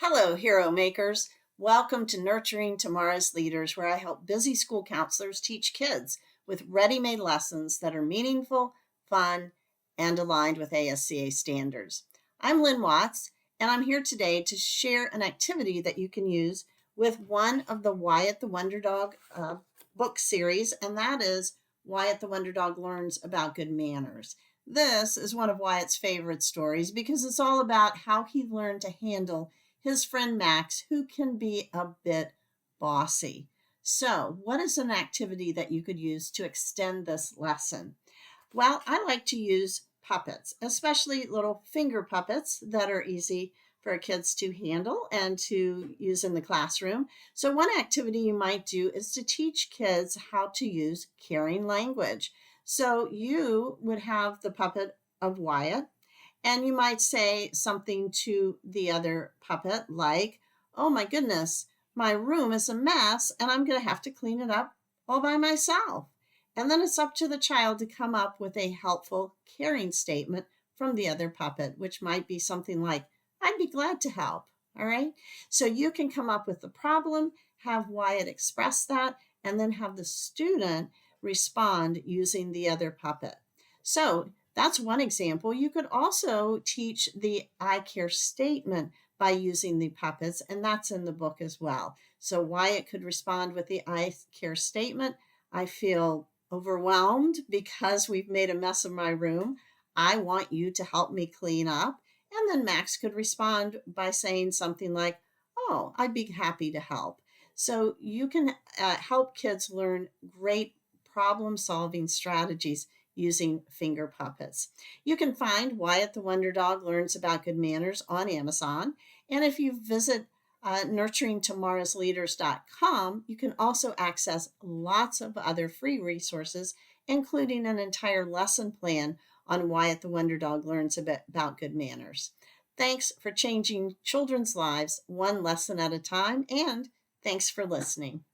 Hello, hero makers. Welcome to Nurturing Tomorrow's Leaders, where I help busy school counselors teach kids with ready made lessons that are meaningful, fun, and aligned with ASCA standards. I'm Lynn Watts, and I'm here today to share an activity that you can use with one of the Wyatt the Wonder Dog book series, and that is Wyatt the Wonder Dog Learns About Good Manners. This is one of Wyatt's favorite stories because it's all about how he learned to handle his friend Max, who can be a bit bossy. So, what is an activity that you could use to extend this lesson? Well, I like to use puppets, especially little finger puppets that are easy for kids to handle and to use in the classroom. So, one activity you might do is to teach kids how to use caring language. So, you would have the puppet of Wyatt, and you might say something to the other puppet like, "Oh my goodness, my room is a mess and I'm going to have to clean it up all by myself." And then it's up to the child to come up with a helpful, caring statement from the other puppet, which might be something like, "I'd be glad to help." All right. So you can come up with the problem, have Wyatt express that, and then have the student respond using the other puppet. So that's one example. You could also teach the "I care" statement by using the puppets, and that's in the book as well. So Wyatt could respond with the "I care" statement. "I feel overwhelmed because we've made a mess of my room. I want you to help me clean up." And then Max could respond by saying something like, "Oh, I'd be happy to help." So you can help kids learn great problem solving strategies using finger puppets. You can find Wyatt the Wonder Dog Learns About Good Manners on Amazon. And if you visit nurturingtomorrowsleaders.com, you can also access lots of other free resources, including an entire lesson plan on Wyatt the Wonder Dog Learns About Good Manners. Thanks for changing children's lives one lesson at a time, and thanks for listening.